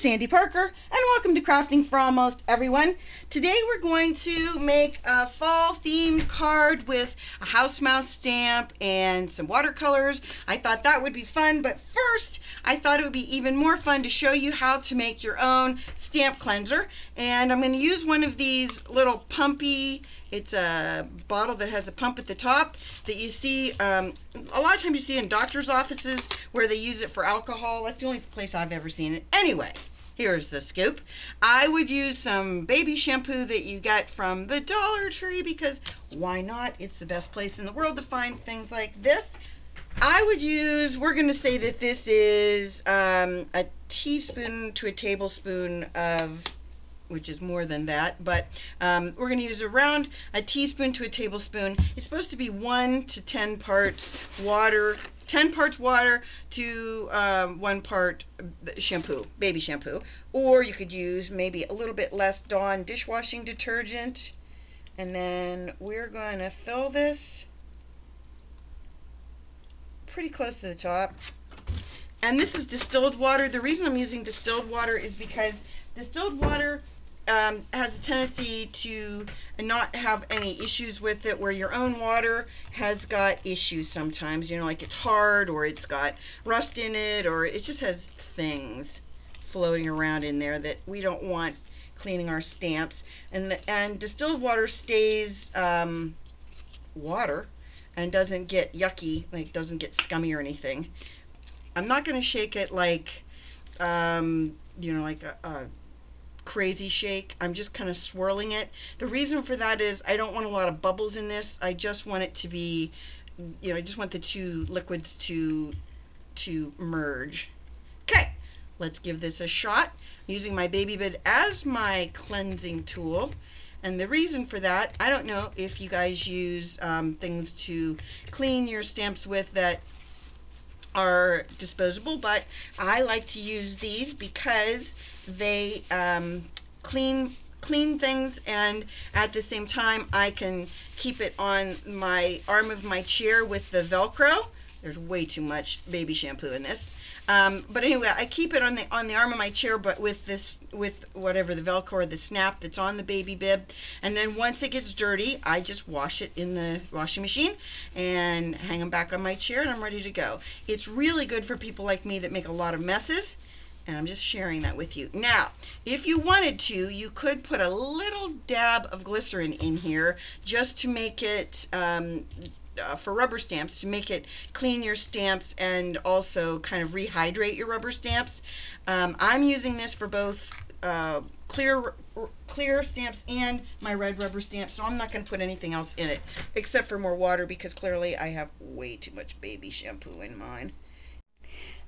Sandy Parker, and welcome to Crafting for Almost Everyone. Today we're going to make a fall themed card with a house mouse stamp and some watercolors. I thought that would be fun, but first I thought it would be even more fun to show you how to make your own stamp cleanser. And I'm going to use one of these little pumpy, it's a bottle that has a pump at the top that you see, a lot of times you see in doctor's offices where they use it for alcohol. That's the only place I've ever seen it. Anyway, here's the scoop. I would use some baby shampoo that you get from the Dollar Tree because why not? It's the best place in the world to find things like this. I would use, we're going to say that this is a teaspoon to a tablespoon of, which is more than that, but we're going to use around a teaspoon to a tablespoon. It's supposed to be 1 to 10 parts water, 10 parts water to 1 part shampoo, baby shampoo. Or you could use maybe a little bit less Dawn dishwashing detergent. And then we're going to fill this pretty close to the top. And this is distilled water. The reason I'm using distilled water is because distilled water has a tendency to not have any issues with it, where your own water has got issues sometimes, you know, like it's hard or it's got rust in it or it just has things floating around in there that we don't want cleaning our stamps. And distilled water stays water and doesn't get yucky, like doesn't get scummy or anything. I'm not going to shake it like you know, like a crazy shake. I'm just kind of swirling it. The reason for that is I don't want a lot of bubbles in this. I just want it to be, you know, I just want the two liquids to merge. Okay, let's give this a shot. I'm using my baby bit as my cleansing tool. And the reason for that, I don't know if you guys use things to clean your stamps with that are disposable, but I like to use these because they clean things, and at the same time I can keep it on my arm of my chair with the Velcro. There's way too much baby shampoo in this. But anyway, I keep it on the arm of my chair, but with whatever the Velcro or the snap that's on the baby bib. And then once it gets dirty, I just wash it in the washing machine and hang them back on my chair, and I'm ready to go. It's really good for people like me that make a lot of messes, and I'm just sharing that with you. Now, if you wanted to, you could put a little dab of glycerin in here just to make it for rubber stamps, to make it clean your stamps and also kind of rehydrate your rubber stamps. I'm using this for both clear stamps and my red rubber stamps, so I'm not going to put anything else in it except for more water because clearly I have way too much baby shampoo in mine.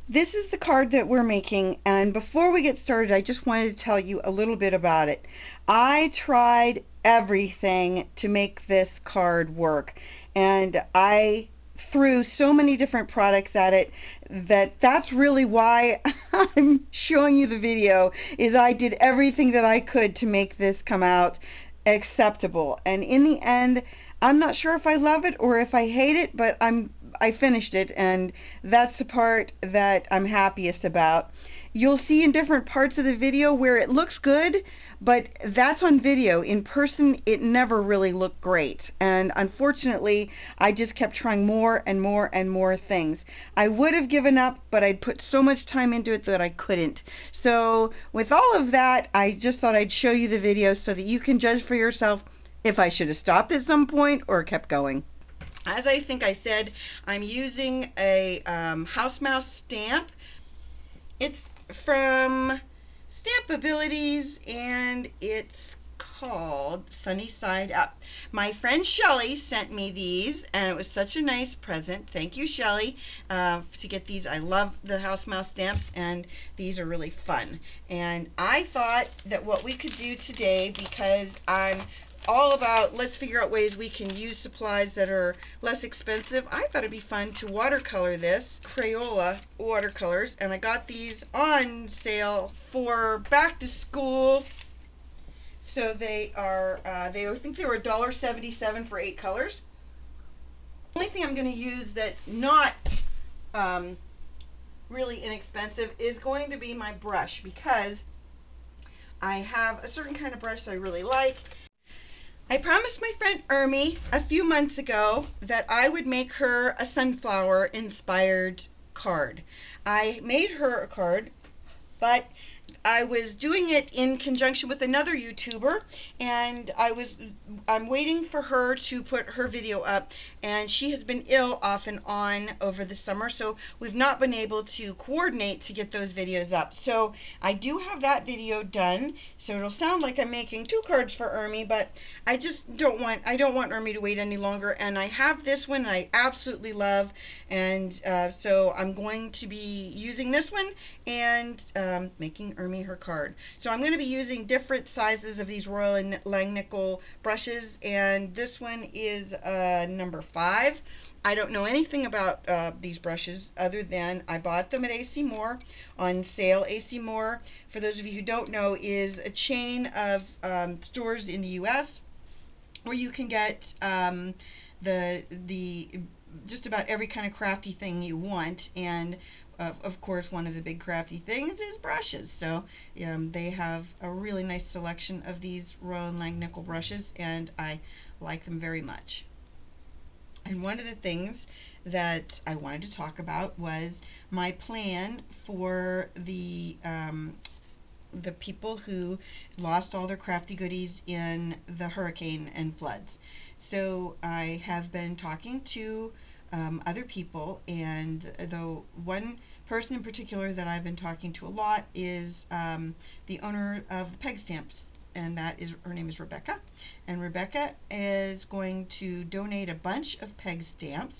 This is the card that we're making, and before we get started, I just wanted to tell you a little bit about it. I tried everything to make this card work, and I threw so many different products at it that's really why I'm showing you the video, is I did everything that I could to make this come out acceptable. And in the end, I'm not sure if I love it or if I hate it, but I finished it, and that's the part that I'm happiest about. You'll see in different parts of the video where it looks good, but that's on video. In person, it never really looked great. And unfortunately, I just kept trying more and more and more things. I would have given up, but I'd put so much time into it that I couldn't. So with all of that, I just thought I'd show you the video so that you can judge for yourself if I should have stopped at some point or kept going. As I think I said, I'm using a house mouse stamp. It's from Stampabilities, and it's called Sunny Side Up. My friend Shelly sent me these, and it was such a nice present. Thank you, Shelly, to get these. I love the house mouse stamps, and these are really fun. And I thought that what we could do today, because I'm all about let's figure out ways we can use supplies that are less expensive, I thought it'd be fun to watercolor this, Crayola watercolors, and I got these on sale for back to school. So they are, I think they were $1.77 for 8 colors. The only thing I'm going to use that's not really inexpensive, is going to be my brush, because I have a certain kind of brush that I really like. I promised my friend Ermi a few months ago that I would make her a sunflower inspired card. I made her a card, but I was doing it in conjunction with another YouTuber, and I'm waiting for her to put her video up, and she has been ill off and on over the summer, so we've not been able to coordinate to get those videos up. So I do have that video done, so it'll sound like I'm making two cards for Ermi, but I don't want Ermi to wait any longer, and I have this one I absolutely love, and so I'm going to be using this one and making Ermi her card. So I'm going to be using different sizes of these Royal and Langnickel brushes, and this one is number 5. I don't know anything about these brushes other than I bought them at AC Moore on sale. AC Moore, for those of you who don't know, is a chain of stores in the U.S. where you can get just about every kind of crafty thing you want, and of course one of the big crafty things is brushes. So they have a really nice selection of these Royal and Langnickel brushes, and I like them very much. And one of the things that I wanted to talk about was my plan for the people who lost all their crafty goodies in the hurricane and floods. So I have been talking to other people, and the one person in particular that I've been talking to a lot is the owner of the Peg Stamps, and her name is Rebecca. And Rebecca is going to donate a bunch of Peg Stamps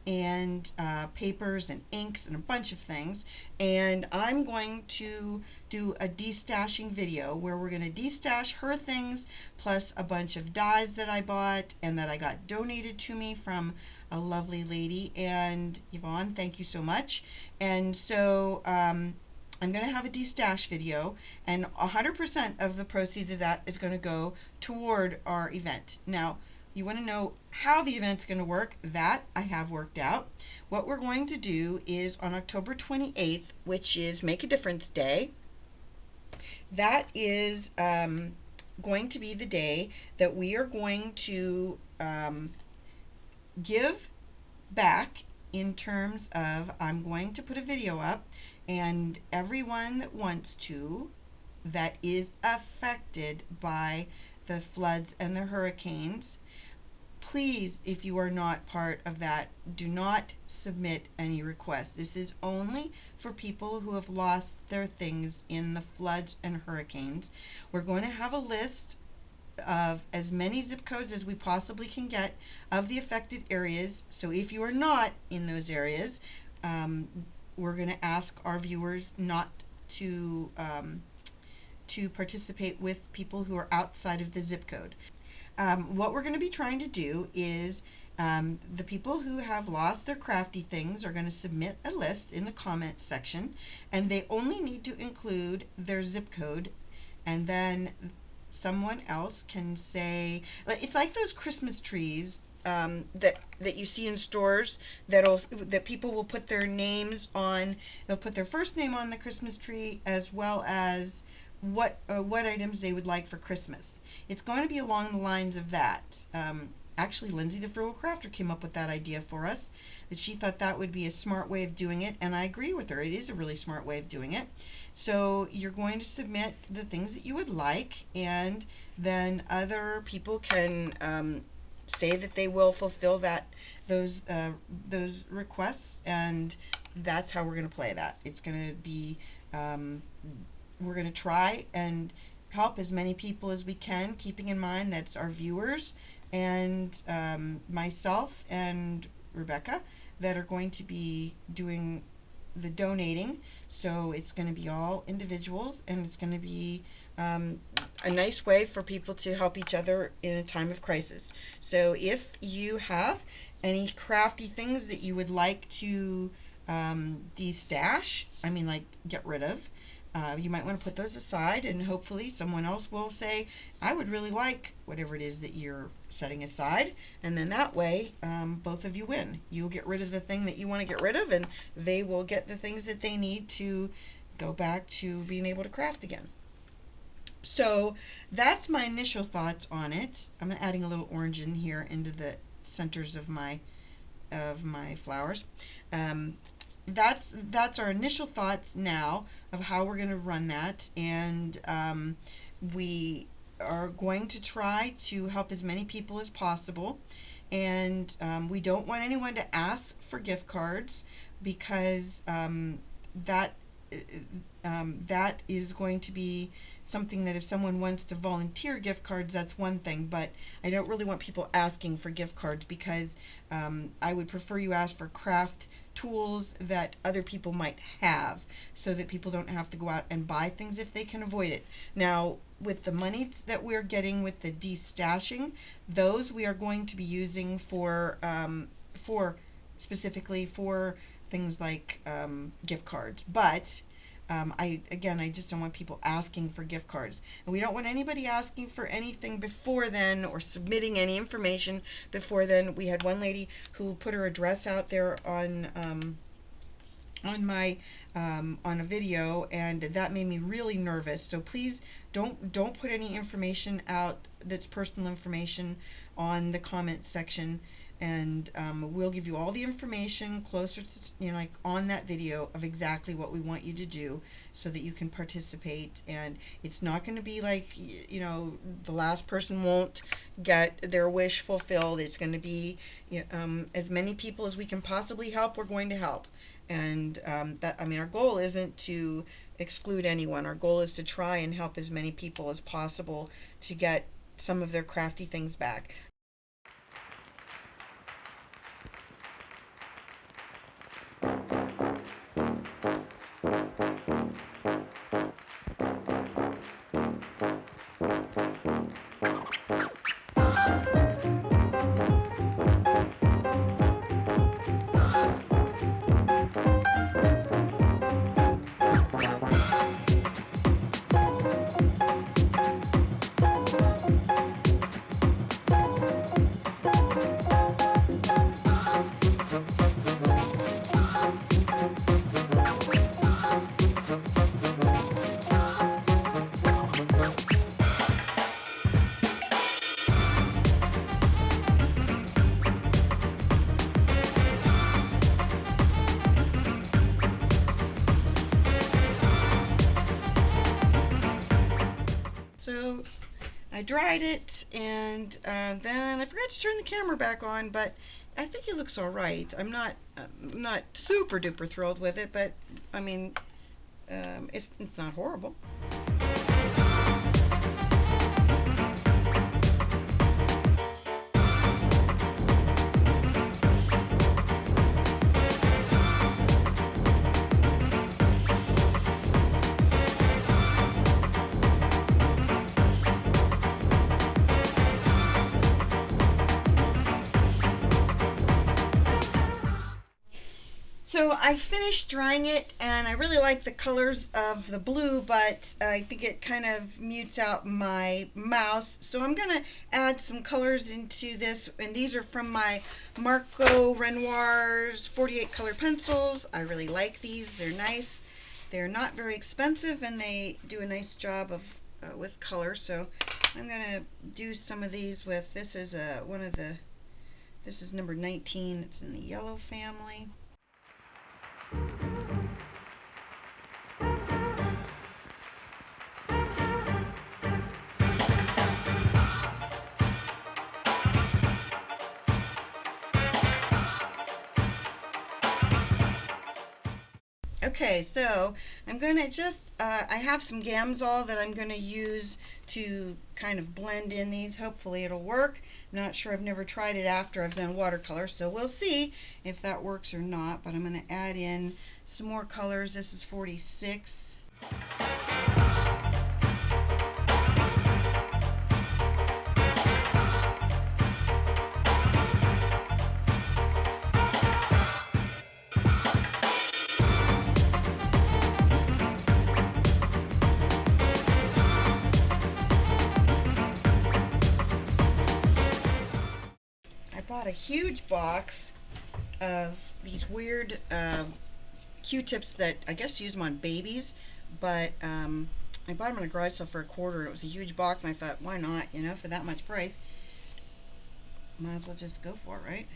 and papers and inks and a bunch of things, and I'm going to do a destashing video where we're going to destash her things plus a bunch of dies that I bought and that I got donated to me from a lovely lady. And Yvonne, thank you so much. And so I'm going to have a destash video, and 100% of the proceeds of that is going to go toward our event. Now, you want to know how the event's going to work? That I have worked out. What we're going to do is on October 28th, which is Make a Difference Day, that is going to be the day that we are going to give back, in terms of I'm going to put a video up, and everyone that wants to, that is affected by the floods and the hurricanes, please, if you are not part of that, do not submit any requests. This is only for people who have lost their things in the floods and hurricanes. We're going to have a list of as many zip codes as we possibly can get of the affected areas. So if you are not in those areas, we're going to ask our viewers not to participate with people who are outside of the zip code. What we're going to be trying to do is the people who have lost their crafty things are going to submit a list in the comments section, and they only need to include their zip code, and then someone else can say, it's like those Christmas trees that you see in stores that people will put their names on. They'll put their first name on the Christmas tree, as well as what items they would like for Christmas. It's going to be along the lines of that. Actually, Lindsay the Frugal Crafter came up with that idea for us, that she thought that would be a smart way of doing it, and I agree with her. It is a really smart way of doing it. So you're going to submit the things that you would like, and then other people can say that they will fulfill those requests, and that's how we're going to play that. It's going to be we're going to try and help as many people as we can, keeping in mind that it's our viewers and myself and Rebecca that are going to be doing the donating. So it's going to be all individuals, and it's going to be a nice way for people to help each other in a time of crisis. So if you have any crafty things that you would like to destash, I mean, like get rid of, You might want to put those aside, and hopefully someone else will say, I would really like whatever it is that you're setting aside, and then that way both of you win. You'll get rid of the thing that you want to get rid of, and they will get the things that they need to go back to being able to craft again. So that's my initial thoughts on it. I'm adding a little orange in here into the centers of my flowers. That's our initial thoughts now of how we're going to run that, and we are going to try to help as many people as possible, and we don't want anyone to ask for gift cards, because that is going to be something that if someone wants to volunteer gift cards, that's one thing, but I don't really want people asking for gift cards, because I would prefer you ask for craft tools that other people might have, so that people don't have to go out and buy things if they can avoid it. Now, with the money that we're getting with the destashing, those we are going to be using for specifically for things like gift cards. But I just don't want people asking for gift cards, and we don't want anybody asking for anything before then, or submitting any information before then. We had one lady who put her address out there on a video, and that made me really nervous. So please don't put any information out that's personal information on the comment section, and we'll give you all the information closer to, like on that video, of exactly what we want you to do so that you can participate. And it's not going to be like, the last person won't get their wish fulfilled. It's going to be as many people as we can possibly help, we're going to help. And our goal isn't to exclude anyone. Our goal is to try and help as many people as possible to get some of their crafty things back. So I dried it, and then I forgot to turn the camera back on, but I think it looks all right. I'm not super duper thrilled with it, but I mean, it's not horrible. So I finished drying it, and I really like the colors of the blue, but I think it kind of mutes out my mouse. So I'm going to add some colors into this, and these are from my Marco Renoir's 48 color pencils. I really like these. They're nice. They're not very expensive, and they do a nice job of with color. So I'm going to do some of these with, this is this is number 19. It's in the yellow family. Okay, so I'm going to just, I have some Gamsol that I'm going to use to kind of blend in these. Hopefully it'll work. Not sure, I've never tried it after I've done watercolor, so we'll see if that works or not. But I'm going to add in some more colors. This is 46. got a huge box of these weird Q-tips that I guess use them on babies, but I bought them in a garage sale for $1. It was a huge box, and I thought, why not, you know, for that much price. Might as well just go for it, right?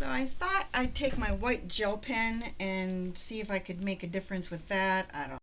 I thought I'd take my white gel pen and see if I could make a difference with that. I don't.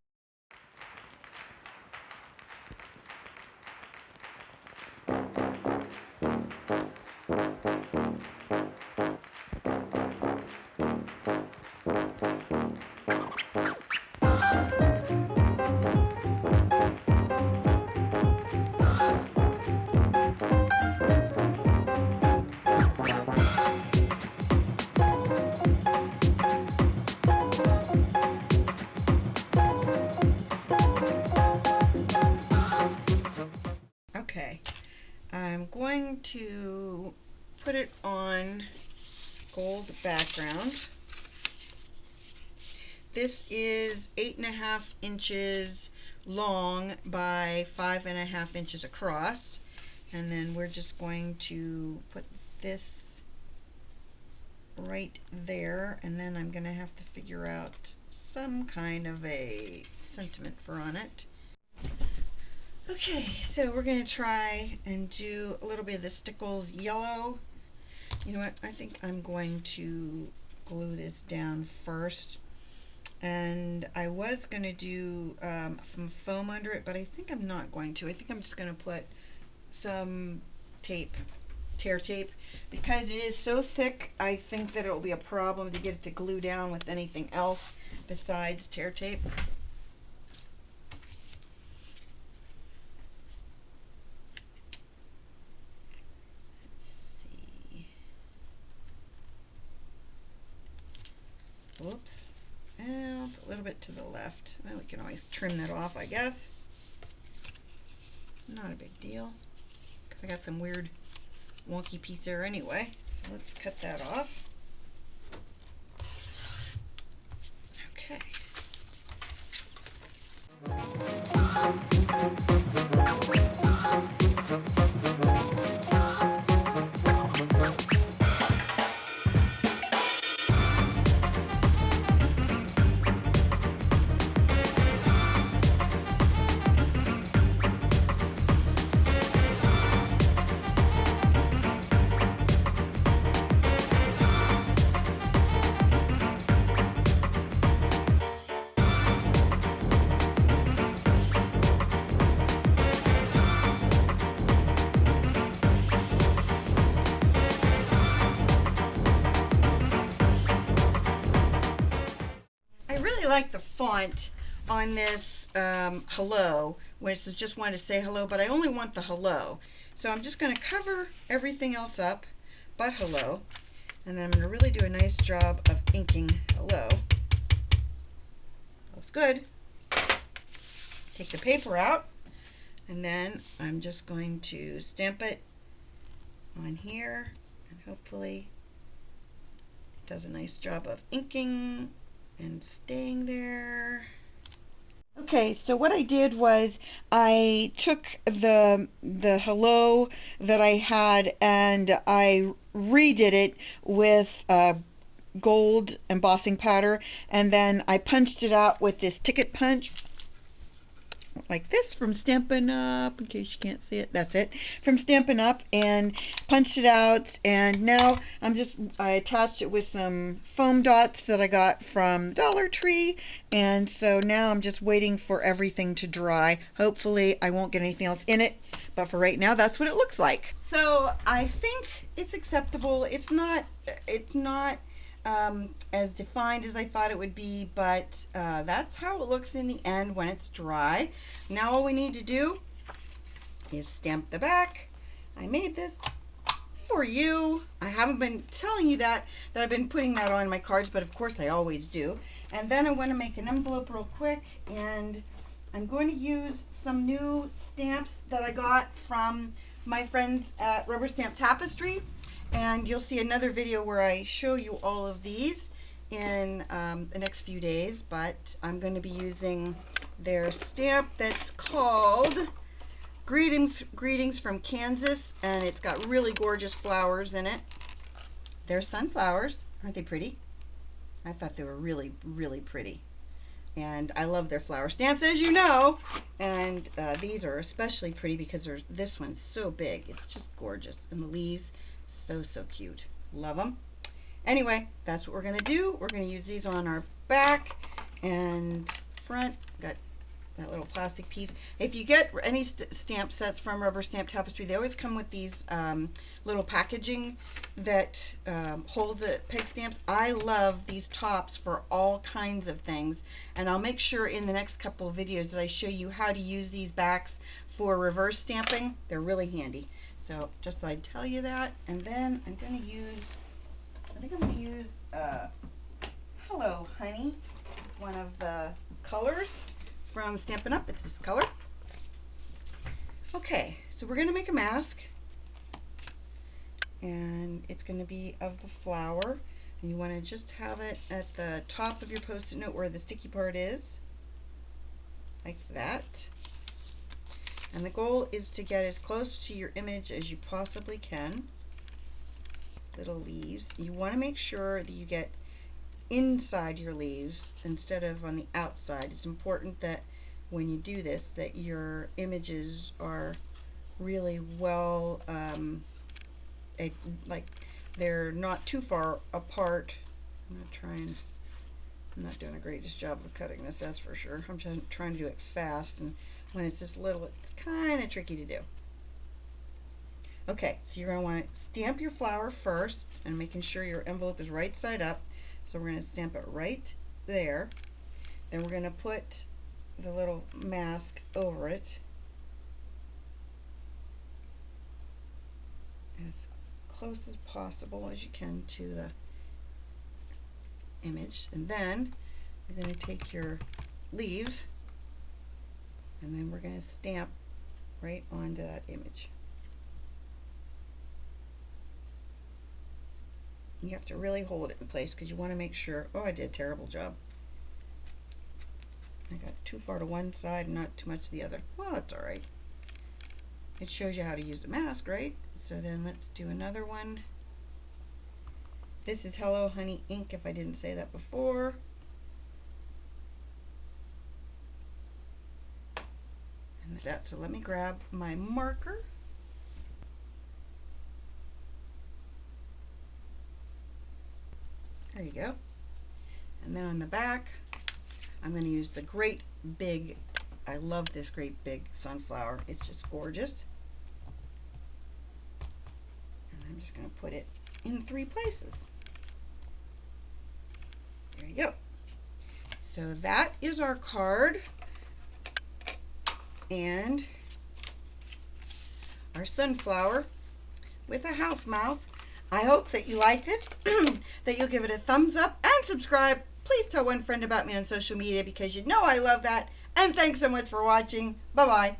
Okay, I'm going to put it on gold background. This is 8.5 inches long by 5.5 inches across, and then we're just going to put this right there, and then I'm going to have to figure out some kind of a sentiment for on it. Okay, so we're going to try and do a little bit of the Stickles yellow. You know what, I think I'm going to glue this down first. And I was going to do some foam under it, but I think I'm not going to. I think I'm just going to put some tape, tear tape, because it is so thick. I think that it will be a problem to get it to glue down with anything else besides tear tape. Whoops. And a little bit to the left. Well, we can always trim that off, I guess. Not a big deal, because I got some weird wonky piece there anyway. So let's cut that off. Okay. I like the font on this hello, which is just wanted to say hello, but I only want the hello. So I'm just going to cover everything else up but hello, and then I'm going to really do a nice job of inking hello. Looks good. Take the paper out, and then I'm just going to stamp it on here, and hopefully it does a nice job of inking and staying there. Okay, so what I did was I took the hello that I had and I redid it with gold embossing powder, and then I punched it out with this ticket punch like this from Stampin' Up, in case you can't see it. That's it, from Stampin' Up, and punched it out, and now I attached it with some foam dots that I got from Dollar Tree, and so now I'm just waiting for everything to dry. Hopefully I won't get anything else in it, but for right now that's what it looks like. So I think it's acceptable. It's not as defined as I thought it would be, but that's how it looks in the end when it's dry. Now all we need to do is stamp the back. I made this for you. I haven't been telling you that I've been putting that on my cards, but of course I always do. And then I want to make an envelope real quick, and I'm going to use some new stamps that I got from my friends at Rubber Stamp Tapestry. And you'll see another video where I show you all of these in the next few days, but I'm going to be using their stamp that's called Greetings from Kansas, and it's got really gorgeous flowers in it. They're sunflowers. Aren't they pretty? I thought they were really, really pretty. And I love their flower stamps, as you know. And these are especially pretty because this one's so big. It's just gorgeous. And the leaves, so cute. Love them. Anyway, that's what we're going to do. We're going to use these on our back and front. Got that little plastic piece. If you get any stamp sets from Rubber Stamp Tapestry, they always come with these little packaging that hold the peg stamps. I love these tops for all kinds of things, and I'll make sure in the next couple of videos that I show you how to use these backs for reverse stamping. They're really handy. So just thought I'd tell you that. And then I'm going to use, I think I'm going to use Hello Honey. It's one of the colors from Stampin' Up. It's this color. Okay, so we're going to make a mask, and it's going to be of the flower, and you want to just have it at the top of your post-it note where the sticky part is, like that. And the goal is to get as close to your image as you possibly can. Little leaves. You want to make sure that you get inside your leaves instead of on the outside. It's important that when you do this that your images are really well like they're not too far apart. I'm not doing a greatest job of cutting this, that's for sure. I'm just trying to do it fast, and when it's this little it's kind of tricky to do. Okay, so you're going to want to stamp your flower first and making sure your envelope is right side up. So we're going to stamp it right there. Then we're going to put the little mask over it as close as possible as you can to the image. And then you're going to take your leaves and then we're going to stamp right onto that image. You have to really hold it in place because you want to make sure, oh, I did a terrible job. I got too far to one side and not too much to the other. Well, that's alright. It shows you how to use the mask, right? So then let's do another one. This is Hello Honey ink, if I didn't say that before. And that's, so let me grab my marker. There you go. And then on the back, I'm going to use the great big, I love this great big sunflower. It's just gorgeous. And I'm just going to put it in 3 places. There you go. So that is our card and our sunflower with a house mouse. I hope that you like this, that you'll give it a thumbs up and subscribe. Please tell one friend about me on social media because you know I love that. And thanks so much for watching. Bye-bye.